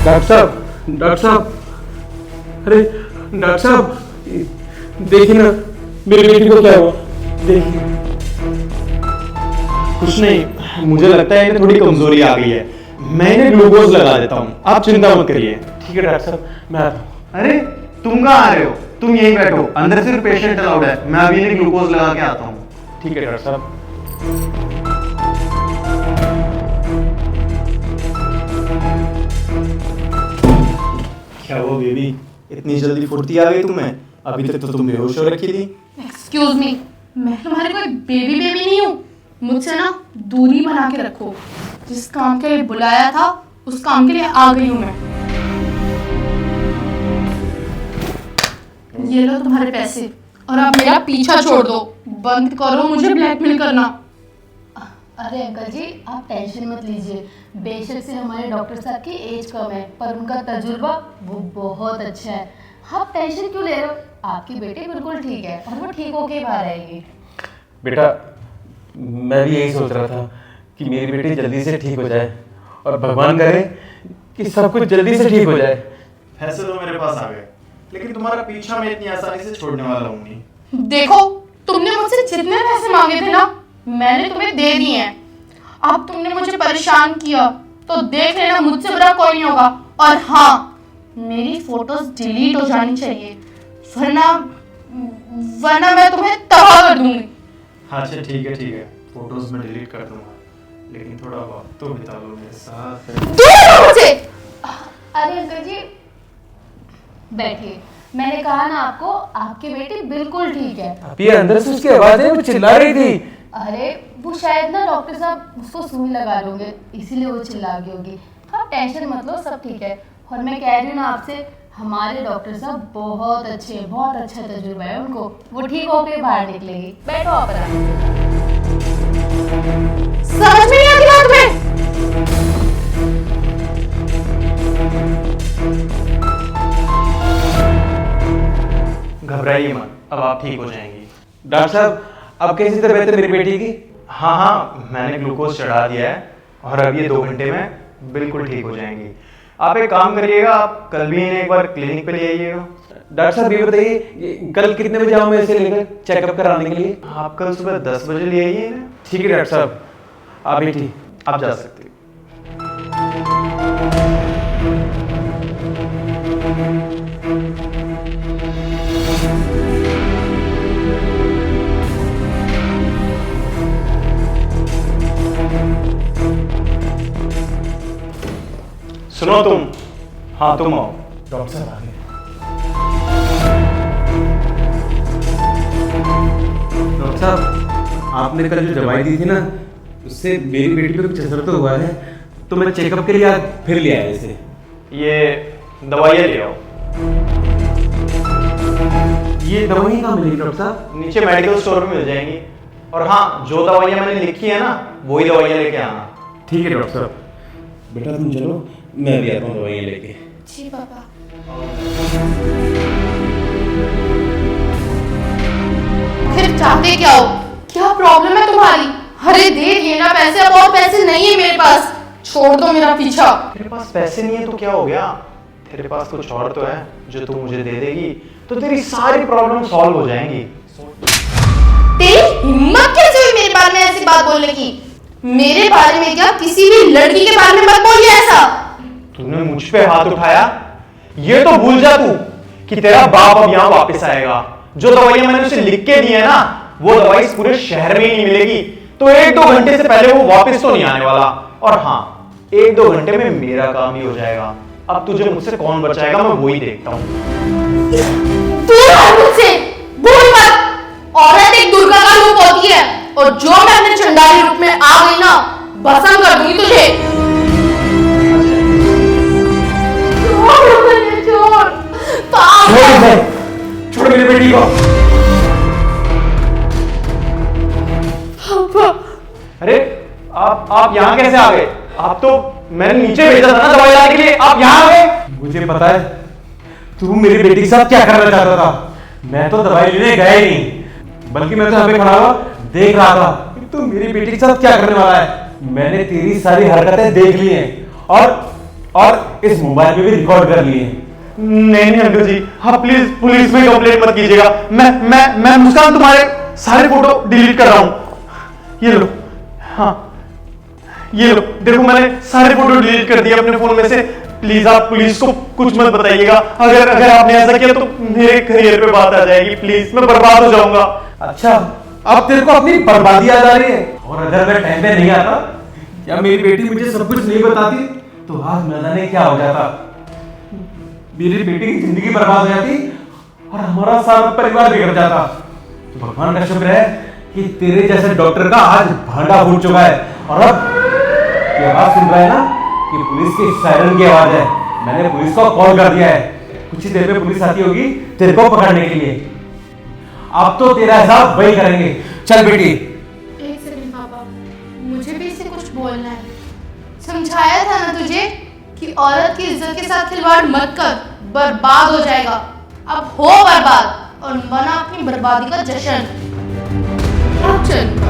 Doctor साहब, अरे doctor साहब, देखिए ना मेरी बेटी को क्या हुआ, देखिए। कुछ नहीं, मुझे लगता है इन्हें थोड़ी कमजोरी आ गई है, मैं इन्हें ग्लूकोज लगा देता हूँ, आप चिंता मत करिए। ठीक है डॉक्टर साहब, मैं आता हूँ। अरे तुम कहाँ आ रहे हो? तुम यहीं बैठो, अंदर सिर्फ पेशेंट अलाउड है, मैं अभी इन्हें ग्लूकोज लगा के आता हूँ। ठीक है डॉक्टर साहब। क्या वो बेबी, इतनी जल्दी फुर्ती आ गई तुम्हें? अभी तक तो तुम बेहोश हो रखी थी। एक्सक्यूज मी, मैं तुम्हारी कोई बेबी नहीं हूँ। मुझसे ना दूरी बना के रखो। जिस काम के लिए बुलाया था उस काम के लिए आ गई हूँ मैं। ये लो तुम्हारे पैसे और अब मेरा पीछा छोड़ दो। बंद करो मुझे ब्लैकमेल करना। अरे अंकल जी, आप टेंशन मत लीजिए। बेशक से हमारे डॉक्टर साहब की एज कम है, पर उनका तजुर्बा वो बहुत अच्छा है। आप टेंशन क्यों ले रहे हो? आपकी बेटी बिल्कुल ठीक है और वो ठीक होके बाहर आएगी। बेटा, मैं भी यही सोच रहा था कि मेरी बेटी जल्दी से ठीक हो जाए और भगवान करे कि सब कुछ जल्दी से ठीक हो जाए। पैसे तो मेरे पास आ गए, लेकिन तुम्हारा पीछा मैं इतनी आसानी से छोड़ने वाला हूँ नहीं। देखो, तुमने मुझसे जितने पैसे मांगे थे ना, मैंने तुम्हें दे दिए हैं। अब तुमने मुझे परेशान किया तो देख लेना, मुझसे बुरा कोई नहीं होगा। और हाँ, मेरी फोटोज डिलीट हो जानी चाहिए, वरना मैं तुम्हें तबाह कर दूंगी। अच्छा ठीक है, फोटोज में डिलीट कर दूंगा, लेकिन थोड़ा वक्त तो बिता लो मेरे साथ। दूर रहो मुझसे। अरे अंकल जी बैठिए, मैंने कहा ना आपको, आपकी बेटी बिल्कुल ठीक है। अभी अंदर से उसकी आवाज है, वो चिल्ला रही थी। अरे वो शायद ना डॉक्टर साहब उसको सुई लगा दोगे, इसीलिए वो चिल्ला गई होगी। आप टेंशन मत लो, सब ठीक है। और मैं कह रही हूँ ना आपसे, हमारे डॉक्टर साहब बहुत अच्छे हैं, बहुत अच्छा तजुर्बा है उनको, वो ठीक होकर बाहर निकलेगी। बैठो आप आराम से। समझ में नहीं आती बात में? घबराइए मत, अब आप ठीक हो जाएंगी। डॉक्टर साहब, अब कैसी तबीयत है मेरी बेटी की? हाँ, मैंने ग्लूकोज चढ़ा दिया है और अब ये 2 घंटे में बिल्कुल ठीक हो जाएंगी। आप एक काम करिएगा, आप कल भी इन्हें एक बार क्लिनिक पे ले आइएगा। डॉक्टर साहब ये बताइए, कल कितने बजे आऊँ मैं इसे लेकर चेकअप कराने के लिए? आप कल सुबह 10 बजे ले आइए इन्हें। ठीक है डॉक्टर साहब, आप भी ठीक, आप जा सकते हैं। सुनो तुम, हाँ तुम आओ। डॉक्टर साहब आ गए। डॉक्टर साहब, आपने कल जो दवाई दी थी ना, उससे मेरी बेटी पे कुछ असर तो हुआ है, तो मैं चेकअप के लिए आज फिर ले आया इसे। ये दवाइयाँ ले आओ। ये दवाई कहाँ मिलेगी डॉक्टर साहब? नीचे मेडिकल स्टोर में मिल जाएंगी। और हाँ, जो दवाइयाँ मैंने लिखी है ना, वही दवाइयाँ लेके आना। ठीक है डॉक्टर साहब। बेटा तुम चलो, मैं भी आता हूँ दवाइयाँ लेके। जी पापा। फिर चाहते क्या हो? क्या प्रॉब्लम है तुम्हारी? अरे दे दिए ना पैसे, अब और पैसे नहीं है मेरे पास। छोड़ दो मेरा पीछा। तेरे पास पैसे नहीं है तो क्या हो गया? तेरे पास कुछ और तो है जो तू मुझे दे देगी तो तेरी सारी प्रॉब्लम सॉल्व हो जाएंगी। तेरी हिम्मत कैसे हुई मेरे बारे में ऐसी बात बोलने की? मेरे बारे में क्या, किसी भी लड़की के बारे में मत बोलिए ऐसा। तूने मुझ पे हाथ उठाया, ये तो भूल जा तू कि तेरा बाप अब यहाँ वापस आएगा। जो दवाइयां मैंने उसे लिख के दी है ना, वो दवाई इस पूरे शहर में ही नहीं मिलेगी, तो 1-2 घंटे से पहले वो वापस तो नहीं आने वाला। और हाँ, 1-2 घंटे में मेरा काम ही हो जाएगा। अब तुझे मुझसे कौन बचाएगा, मैं वही देखता हूँ। दूर रहो मुझसे, भूल मत। औरत एक दुर्गा का रूप होती है, और जो मैं अपने चंडाली रूप में आ गई ना, भस्म कर दूंगी तुझे। छोड़ मेरी बेटी को। अरे आप यहाँ कैसे आ गए? आप तो मैंने नीचे भेजा था ना दवाई लाने के लिए, आप यहाँ आ गए? मुझे पता है तू मेरी बेटी के साथ क्या करना चाहता था। मैं तो दवाई लेने गया ही नहीं, बल्कि मैं तो यहाँ पे खड़ा हुआ देख रहा था कि तू मेरी बेटी के साथ क्या करने वाला है। मैंने तेरी सारी हरकतें देख ली हैं और और इस मोबाइल पे भी रिकॉर्ड कर लिए। नहीं नहीं अंकल जी, हाँ प्लीज पुलिस में कंप्लेंट मत कीजिएगा। मैं मुस्कान तुम्हारे सारे फोटो डिलीट कर रहा हूं। ये लो, हाँ ये लो, देखो मैंने सारे फोटो डिलीट कर दिए अपने फोन में से। प्लीज आप पुलिस को कुछ मत बताइएगा। अगर आपने ऐसा किया तो मेरे करियर पे बात आ जाएगी। प्लीज, मैं बर्बाद हो जाऊंगा। अच्छा, अब तेरे को अपनी बर्बादी याद आ रही है? और अगर मैं टाइम पे नहीं आता या मेरी बेटी मुझे सब कुछ नहीं बताती तो आज न जाने क्या हो जाता। मेरी बेटी की जिंदगी बर्बाद हो जाती और हमारा सारा परिवार बिगड़ जाता। तो भगवान का शुक्र है कि तेरे जैसे डॉक्टर का आज भांडा फूट चुका है। और अब ये आवाज सुन रहा है ना कि पुलिस की सायरन की आवाज है। मैंने पुलिस को कॉल कर दिया है, कुछ ही देर में पुलिस आती होगी तेरे को पकड़ने के लिए। अब तो तेरा हिसाब वही करेंगे। चल बेटी। एक सेकंड पापा, मुझे भी इसे कुछ बोलना है। समझाया था ना तुझे कि औरत की इज्जत के साथ खिलवाड़ मत कर, बर्बाद हो जाएगा। अब हो बर्बाद और मना अपनी बर्बादी का जश्न। अब चल।